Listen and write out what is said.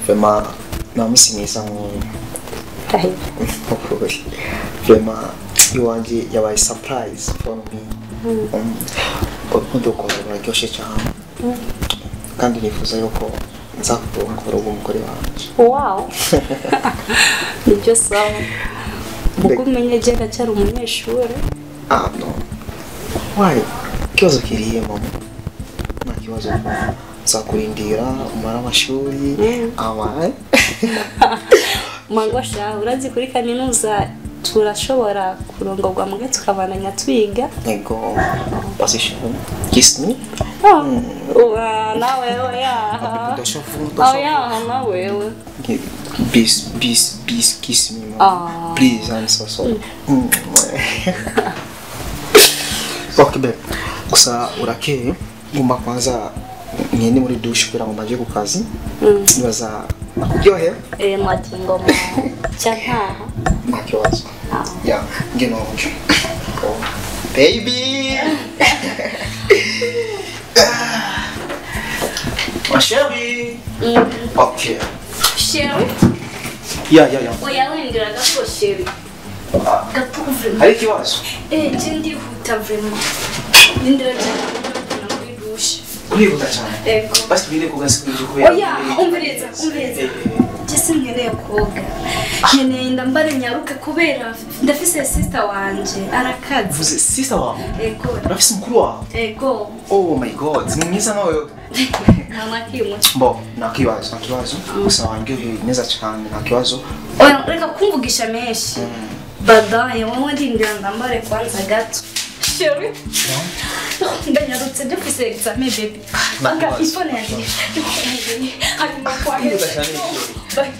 vraiment namusinyisa vraiment iwanje yabaye surprise for me urukundo rwawe ruraryoshe cyane kandi nifuza yuko nzakubona umugore wanje. Wow. Nibyo sawa. Mukumenye je ndacyari umunyeshuri. No. Why? Kibazo kiriye mama. Na kibazo nzakurindira umara amashuri ama. Mangosha urazi kuri kaminuza turashobora kurongorwa muge tukabananya twiga. Ego. Position. Kiss me. Na wewe ya. Ya na wewe. Please kiss me, mama. Please, I'm so sorry. Okay, babe. Gusa urakeye ngomba kwanza ngende muri douche kugira ngo maje ku kazi. Nibaza kuryohe? Mati ngoma. Chantaha. Makiwazo. Yeah, ngeno nje. Baby. Ma chérie. Okay. Chérie? Yeah. Oya wendera gato chérie. Gato vraiment. Hari kibazo? Jendi huta vraiment. Ndira cyane muri douche. Uribuka cyane. Ego. Basi bire kugasikuje ko. Oya, umbereza. Jese nkeneye koga. Nkeneye ndambare nyaruke kubera ndafise sister wanje arakaze. Vuze sister wawe? Ego. Urafise mukuru wawe? Ego. Oh my god, ni mwiza nawe. Mama kimwe. Bo, nakibazo. Gusa wangiye neza cyane nakibazo. Oya, reka kumvugisha menshi. Badaye wowe ndindira ndambare kwanza gato. Chérie. Ndanyarutse ndafise examen baby. Banga iphone yanjye. Bye.